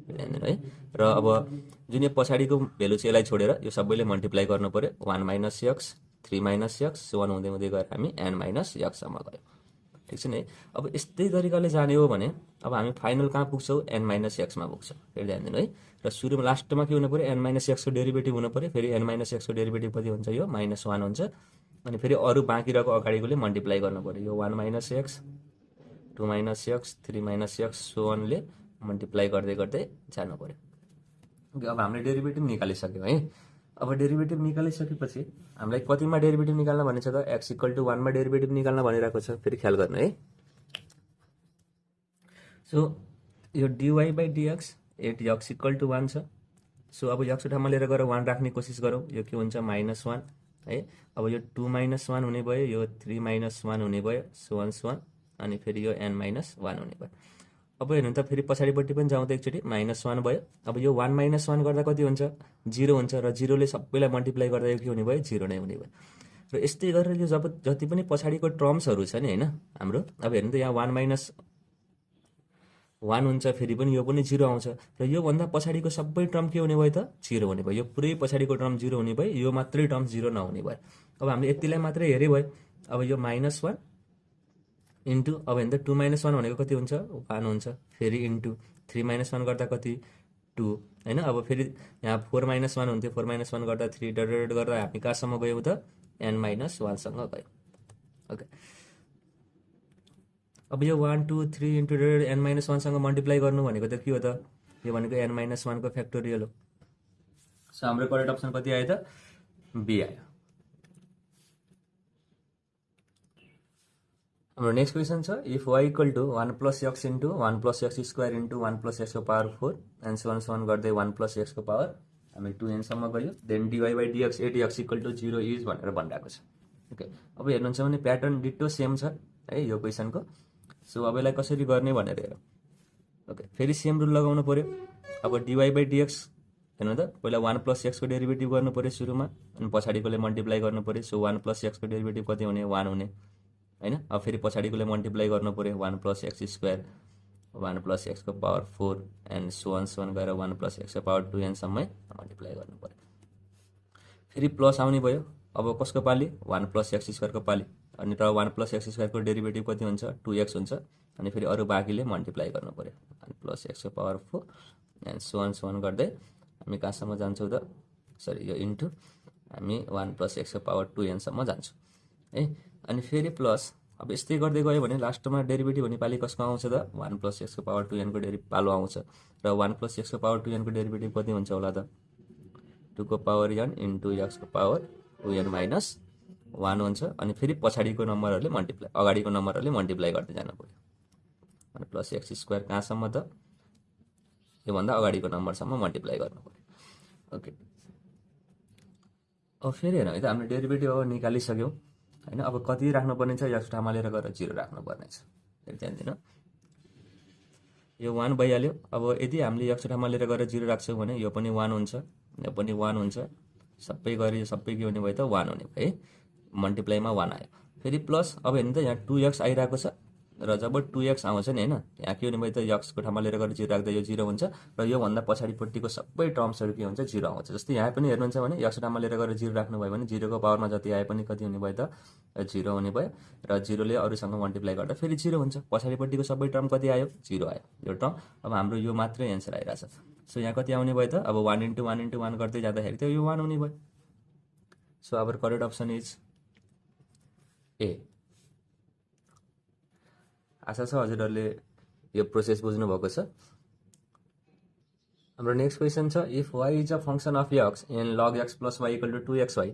Speaker 1: है। र अब जुन यो पछाडीको भ्यालु छ यसलाई छोडेर यो सबैले मल्टिप्लाई गर्नु पर्यो 1 माइनस x 3 माइनस x सोन हुँदै हुँदै गएर हामी n माइनस x सम्म गयो। ठीक छ नि। अब यस्तै तरिकाले जाने हो भने अब हामी फाइनल कहाँ पुग्छौं n माइनस x मा पुग्छौं। फेरि ध्यान दिनु है। र सुरुमा लास्टमा के हुनु पर्यो n माइनस x को डेरिभेटिभ हुनु पर्यो, फेरि n माइनस x को डेरिभेटिभ कति हुन्छ यो -1 हुन्छ अनि फेरि अरु बाँकी रहेको अगाडिकोले मल्टिप्लाई गर्नु पर्यो, यो 1 minus x 2 minus x 3 minus x सोन ले मल्टिप्लाई गर्दै गर्दै जानु पर्यो। अब हामीले डेरिभेटिभ निकालिसक्यौं है। अब डेरिभेटिभ निकालिसकेपछि हामीलाई कतिमा डेरिभेटिभ निकाल्न भनेछ त x इक्वल टु 1 मा डेरिभेटिभ निकाल्न भनिरहेको छ। फेरि ख्याल गर्नु है। सो यो dy by dx at x equal to 1 छ। सो अब x ठाउँमा लिएर गएर 1 राख्ने कोसिस गरौँ, यो के हुन्छ -1 है। अब यो 2 -1 हुने भयो, यो 3 -1 हुने भयो, सो on अनि फेरि यो n -1 हुने भयो। अब हेर्नु त फेरि पछाडीपट्टि पनि जाउँ त एकचोटि -1 भयो। अब यो 1 -1 गर्दा कति हुन्छ 0 हुन्छ र 0 ले सबैलाई मल्टिप्लाई गर्दा यो के हुने भयो 0 नै हुने भयो। र यस्तै गरेर यो जब जति पनि पछाडीको टर्म्सहरु छ नि हैन हाम्रो, अब हेर्नु त यहाँ 1 -1 हुन्छ फेरि पनि यो पनि 0 आउँछ र यो भन्दा पछाडीको सबै टर्म के हुने भयो त 0 हुने भयो। यो पुरै पछाडीको टर्म 0 हुने भयो, यो मात्रै टर्म 0 नहुने भयो। अब हामीले यतिलाई मात्रै हेरे भयो। अब यो -1 इन्टु अब हेर्नु त 2 -1 भनेको कति हुन्छ 1 हुन्छ, फेरि इन्टु 3 -1 गर्दा कति 2 हैन। अब फेरि यहाँ 4 -1 हुन्थ्यो, 4 -1 गर्दा 3 डट गर्दा हामी कहाँसम्म गयौ त n -1 सँग गयौ। ओके, अब यो 1 2 3 इन्टु n -1 सँग मल्टिप्लाई गर्नु भनेको त के हो त यो भनेको n -1 को फ्याक्टोरियल हो। सो हाम्रो करेक्ट अप्सन कति आयो त बी आयो। हाम्रो नेक्स्ट क्वेसन छ if y equal to 1 plus x into 1 plus x square into 1 plus x को पावर 4 एन्ड so on गर्दै 1 प्लस x को पावर हामी 2n सम्म गयो, then dy by dx at x equal to 0 is भनेर भनिरहेको छ। ओके, अब हेर्नुहुन्छ भने प्याटर्न डिटो सेम छ है यो क्वेसनको। सो अब यसलाई कसरी गर्ने भनेर हेरौँ। ओके, फेरि सेम रुल लगाउनु पर्यो। अब dy बाइ dx हेर्नु त पहिला 1 प्लस x को डेरिभेटिभ गर्नु पर्यो सुरुमा अनि पछाडीकोले मल्टिप्लाई गर्नु पर्यो। सो 1 प्लस x को डेरिभेटिभ कति हुने 1 हुने हैन। अब फेरि पछाडिकोले मल्टिप्लाई गर्नु पर्यो 1 + x स्क्वायर 1 + x को पावर 4 एन्ड सो अन गएर 1 + x को पावर 2n सम्मै मल्टिप्लाई गर्नु पर्यो। फेरि प्लस आउने भयो। अब कसको पाली 1 + x स्क्वायर को पाली अनि र 1 + x स्क्वायर को डेरिभेटिभ कति हुन्छ 2x हुन्छ अनि फेरि अरु बाँकीले मल्टिप्लाई गर्नु पर्यो 1 + x को पावर 4 एन्ड सो अन गर्दै हामी कहाँसम्म जान्छौँ त सरी यो इन्टु हामी 1 + x को पावर 2n सम्म जान्छौँ है। अनि फेरि प्लस अब यस्तै गर्दै गयो भने लास्टमा डेरिभेटिभ हुने पाली कसको आउँछ त 1 + x को पावर 2n को पालो आउँछ र 1 + x को पावर 2n को डेरिभेटिभ कति हुन्छ होला त 2 को पावर n इन्टु x को पावर 2n माइनस 1 हुन्छ अनि फेरि पछाडिको नम्बरहरूले मल्टिप्लाई अगाडिको नम्बरहरूले मल्टिप्लाई गर्दै जानु पर्यो 1 + x स्क्वायर कहाँसम्म त योभन्दा अगाडिको नम्बरसम्म मल्टिप्लाई गर्नु पर्यो। ओके अब फेरि हेर्नु है त हामीले डेरिभेटिभ अब निकालिसक्यौँ हैन। अब कति राख्नुपर्ने छ x ठाउँमा लिएर गएर 0 राख्नुपर्ने छ। फेरि ध्यान दिनु यो 1 भइहाल्यो। अब यदि हामीले x ठाउँमा लिएर गएर 0 राख्छौँ भने यो पनि 1 हुन्छ यो पनि 1 हुन्छ सबै गरी सबै के हुने भयो त 1 हुने भयो है मल्टिप्लाईमा 1 आयो। फेरि प्लस अब हेर्नु त यहाँ 2x आइरहेको छ र जब 2x आउँछ नि हैन यहाँ के हुने भयो त x को ठाउँमा लिएर गएर 0 राख्दा यो 0 हुन्छ र यो भन्दा पछाडिपट्टिको सबै टर्म्सहरु के हुन्छ 0 आउँछ। जस्तै यहाँ पनि हेर्नुहुन्छ भने x ठाउँमा लिएर गएर 0 राख्नु भयो भने 0 को पावरमा जति आए पनि कति हुने भयो त 0 हुने भयो र 0 ले अरुसँग मल्टिप्लाई गर्दा फेरि 0 हुन्छ। पछाडिपट्टिको सबै टर्म कति आयो 0 आयो यो टर्म। अब हाम्रो यो मात्रै एन्सर आइराछ। सो यहाँ कति आउने भयो त अब 1 * 1 * 1 गर्दै जाँदाखेरि त यो 1 हुने भयो। So our correct option is a. आशा छ हजुरहरूले यो प्रोसेस बुझ्नु भएको छ। हाम्रो नेक्स्ट क्वेशन छ if y is a function of x and log x + y = 2xy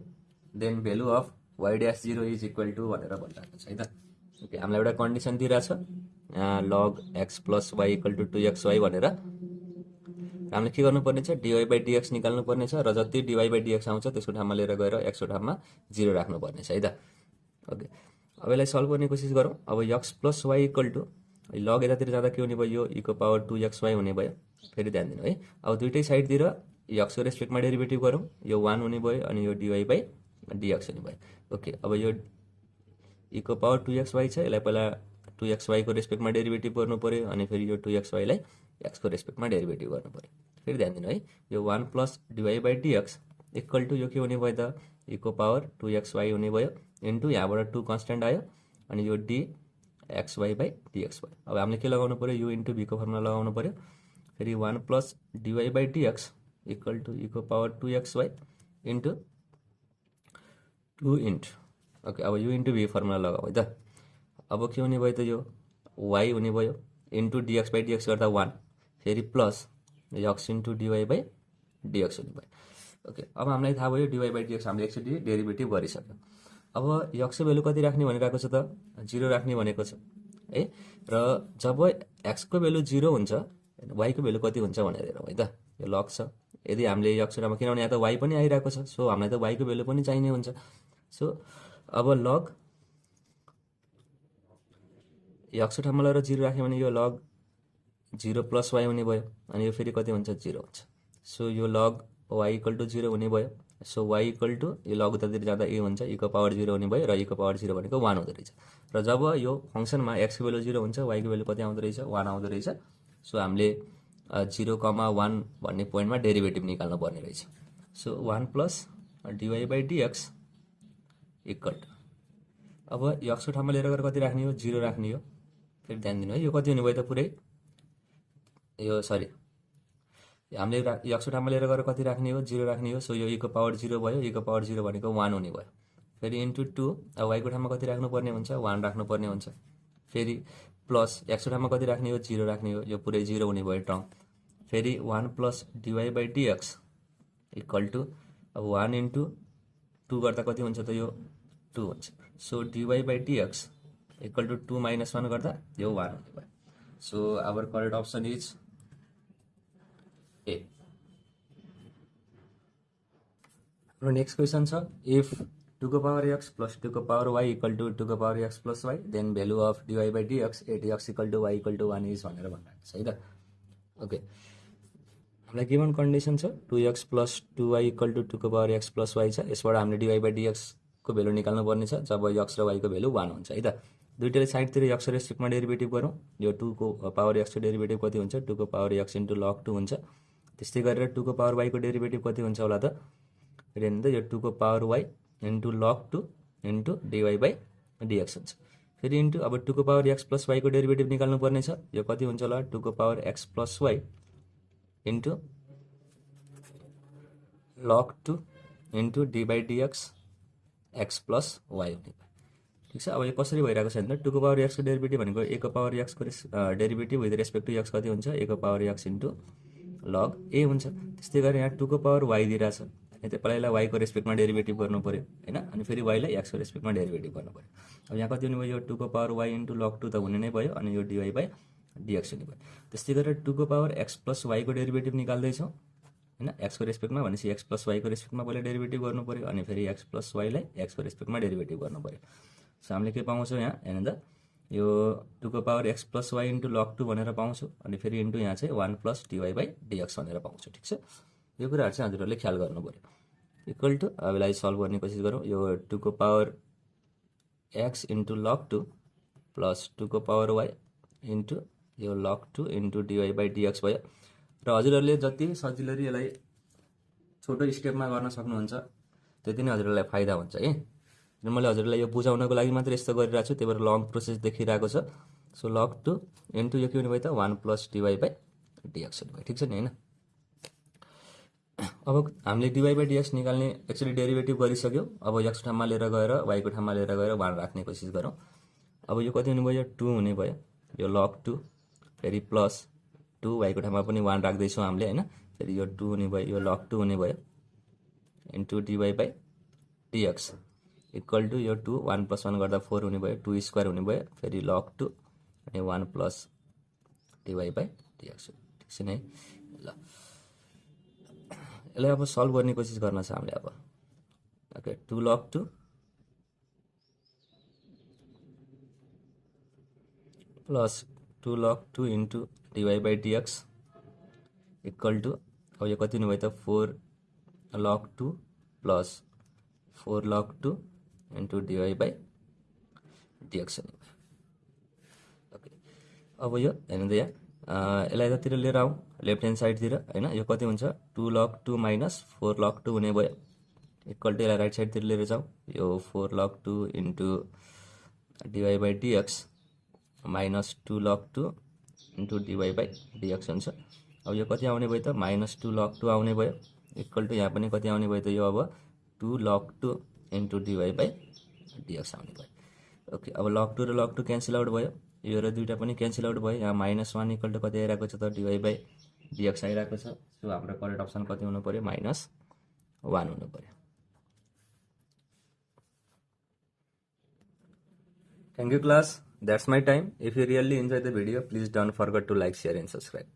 Speaker 1: then value of y ' 0 is equal to भनेर भनिरहेको छ है त। ओके हामीलाई एउटा कन्डिसन दिइराछ log x + y = 2xy भनेर हामीले के गर्नुपर्ने छ dy/dx निकाल्नु पर्ने छ र जति dy/dx आउँछ त्यसको ठाउँमा लिएर गएर x को ठाउँमा 0 राख्नु पर्ने छ है त। ओके अब यसलाई सल्भ गर्ने कोसिस गरौँ। अब x + y = log यतातिर जाँदा के हुने भयो यो e को पावर 2xy हुने भयो। फेरि ध्यान दिनु है अब दुईटै साइडतिर x को रेस्पेक्टमा डेरिभेटिभ गरौँ यो 1 हुने भयो अनि यो dy/dx हुने भयो। ओके अब यो e को पावर 2xy छ यसलाई पहिला 2xy को रेस्पेक्टमा डेरिभेटिभ गर्नु पर्यो अनि फेरि यो 2xy लाई x को रेस्पेक्टमा डेरिभेटिभ गर्नु पर्यो। फेरि ध्यान दिनु है यो 1 + dy/dx इक्वल टु यो के हुने भयो त e को पावर 2xy हुने भयो इन्टु यहाँबाट 2 कन्स्टेन्ट आयो अनि यो dxy/dx भयो। अब हामीले के लगाउनु पर्यो u इन्टु v को फर्मुला लगाउनु पर्यो। फेरि 1 + dy/dx इक्वल टु e को power 2xy into 2 into okay अब u इन्टु v फर्मुला लगाऊ है त। अब के हुने भयो त यो y हुने भयो इन्टु dx/dx गर्दा 1 फेरि प्लस x इन्टु dy/dx हुने भयो। ओके अब हामीलाई थाहा भयो dy/dx हामीले एकचोटि डेरिभेटिभ गरिसक्यो। अब x को भ्यालु कति राख्ने भनिरहेको छ त 0 राख्ने भनेको छ है र जब x को भ्यालु 0 हुन्छ y को भ्यालु कति हुन्छ भनेर हेरौँ है त। यो लग छ यदि हामीले x को ठाउँमा किनभने यहाँ त y पनि आइरहेको छ सो हामीलाई त y को भ्यालु पनि चाहिने हुन्छ। सो अब लग x को ठाउँमा लिएर 0 राख्यो भने यो लग 0 + y हुने भयो अनि यो फेरि कति हुन्छ 0 हुन्छ। सो यो लग y = 0 हुने भयो। सो y = यो लग उतातिर जाँदा a हुन्छ e को पावर 0 हुने भयो र e को पावर 0 भनेको 1 हुँदो रहेछ र जब यो फंक्सनमा x को भ्यालु 0 हुन्छ y को भ्यालु कति आउँदो रहेछ 1 आउँदो रहेछ। सो हामीले 0,1 भन्ने पोइन्टमा डेरिभेटिभ निकाल्नु पर्ने रहेछ। सो 1 + dy/dx इक्वल टु अब x को ठाउँमा लिएर गएर कति राख्ने हो 0 राख्ने हो। फेरि ध्यान दिनु है यो कति हुने भयो त पुरै यो सरी हामीले x को ठाउँमा लिएर गएर कति राख्ने हो 0 राख्ने हो। सो यो e को पावर 0 भयो e को पावर 0 भनेको 1 हुने भयो। फेरि इन्टु 2 अब y को ठाउँमा कति राख्नुपर्ने हुन्छ 1 राख्नुपर्ने हुन्छ। फेरि प्लस x को ठाउँमा कति राख्ने हो 0 राख्ने हो यो पुरै 0 हुने भयो टर्म। फेरि 1 + dy/dx इक्वल टु अब 1 इन्टु 2 गर्दा कति हुन्छ त यो 2 हुन्छ। सो dy/dx इक्वल टु 2 - 1 गर्दा यो 1 हुने भयो। So our correct option is ए। हाम्रो नेक्स्ट क्वेशन छ इफ 2 को पावर x + 2 को पावर y इक्वल टु 2 को power x + y then value of dy/dx at x equal to y equal to 1 is भनेर भनिरहेको छ है त। ओके हामीलाई गिभन कन्डिसन छ 2x + 2y इक्वल टु 2 को पावर x + y छ। यसबाट हामीले dy/dx को भ्यालु निकाल्नु पर्ने छ जब x र y को भ्यालु 1 हुन्छ है त। दुइटाले साइडतिर यक्सको रेस्पेक्टमा डेरिभेटिभ गरौँ। यो 2 को पावर एक्सको डेरिभेटिभ कति हुन्छ, 2 को पावर एक्स इन्टु लग 2 हुन्छ। त्यस्तै गरेर 2 को पावर वाईको डेरिभेटिभ कति हुन्छ होला त, फेरि हेर्नु त, यो 2 को power y into log 2 into d y by d x हुन्छ। फेरि इन्टु अब 2 को पावर एक्स प्लस वाईको डेरिभेटिभ निकाल्नु पर्ने छ। यो कति हुन्छ होला, 2 को power x plus y into log 2 into d by d x x plus y हुने भयो। ठिक छ। अब यो कसरी भइरहेको छ भने 2 को पावर एक्सको डेरिभेटिभ भनेको a को पावर एक्सको derivative with respect to x कति हुन्छ, a को power x into log a हुन्छ। त्यस्तै गरेर यहाँ 2 को पावर वाई दिइरहेछ, अनि त्यो पहिला वाईको रेस्पेक्टमा डेरिभेटिभ गर्नु पऱ्यो होइन, अनि फेरि वाईलाई एक्सको रेस्पेक्टमा डेरिभेटिभ गर्नु पऱ्यो। अब यहाँ कति हुने भयो, यो 2 को पावर वाई इन्टु लग 2 त हुने नै भयो, अनि यो डिवाई बाई डिएक्स हुने भयो। त्यस्तै गरेर 2 को पावर एक्स प्लस वाईको डेरिभेटिभ निकाल्दैछौँ होइन, एक्सको रेस्पेक्टमा, भनेपछि एक्स प्लस वाईको रेस्पेक्टमा पहिला डेरिभेटिभ गर्नु पऱ्यो, अनि फेरि एक्स प्लस वाईलाई एक्सको रेस्पेक्टमा डेरिभेटिभ गर्नु पऱ्यो। सो हामीले के पाउँछौँ यहाँ हेर्नु त, यो 2 को power x plus y into log 2 भनेर पाउँछु, अनि फेरि इन्टु यहाँ चाहिँ 1 प्लस डिवाई बाई डिएक्स भनेर पाउँछु। ठिक छ। यो कुराहरू चाहिँ हजुरहरूले ख्याल गर्नु पऱ्यो। इक्वल टु अब यसलाई सल्भ गर्ने कोसिस गरौँ। यो 2 को power x into log 2 plus 2 को पावर वाई इन्टु यो लग 2 इन्टु डिवाई बाई डिएक्स भयो। र हजुरहरूले जति सजिलै यसलाई छोटो स्टेपमा गर्न सक्नुहुन्छ त्यति नै हजुरहरूलाई फाइदा हुन्छ है। मैले हजुरलाई यो बुझाउनको लागि मात्र यस्तो गरिरहेको छु, त्यही भएर लङ प्रोसेस देखिरहेको छ। सो लग 2 इन्टु यो के हुने भयो त, 1 प्लस डिवाई बाई डिएक्स हुने भयो। ठिक छ नि होइन। अब हामीले डिवाई बाई डिएक्स निकाल्ने एक्चुअली डेरिभेटिभ गरिसक्यो। अब एक्स ठाउँमा लिएर गएर वाईको ठाउँमा लिएर गएर 1 राख्ने कोसिस गरौँ। अब यो कति हुने भयो, 2 हुने भयो, यो लग 2 फेरि प्लस 2 वाईको ठाउँमा पनि 1 राख्दैछौँ हामीले होइन, फेरि यो 2 हुने भयो, यो लग 2 हुने भयो into d y by dx equal to यो 2 1 प्लस 1 गर्दा 4 हुने भयो, 2 स्क्वायर हुने भयो, फेरि लग 2 अनि 1 प्लस डिवाई बाई डिएक्स। ठिक छ नि है। ल यसलाई अब सल्भ गर्ने कोसिस गर्न छ हामीले। अब okay, 2 log 2 plus 2 log 2 into d y by dx equal to अब यो कति हुने भयो त, 4 log 2 plus 4 log 2 into d y by d x हुने भयो। ओके, अब यो हेर्नु त यहाँ यसलाई यतातिर लिएर आउँ लेफ्ट ह्यान्ड साइडतिर होइन, यो कति हुन्छ, 2 लग 2 माइनस 4 लग 2 हुने भयो इक्वल टु यसलाई राइट साइडतिर लिएर जाउँ, यो 4 log 2 into d y by d x minus 2 log 2 into d y by d x हुन्छ। अब यो कति आउने भयो त, माइनस 2 लग 2 आउने भयो इक्वल टु यहाँ पनि कति आउने भयो त, यो अब 2 log 2 into d y by dx आउने भयो। ओके, अब लग 2 र लग 2 क्यान्सल आउट भयो, यो र दुइटा पनि क्यान्सल आउट भयो। यहाँ -1 इक्वल टु कति आइरहेको छ त, डिवाई बाई डिएक्स आइरहेको छ। सो हाम्रो करेक्ट अप्सन कति हुनु पऱ्यो, -1 हुनु पऱ्यो। Thank you class. That's my time. If you really enjoy the video, please don't forget to like, share and subscribe.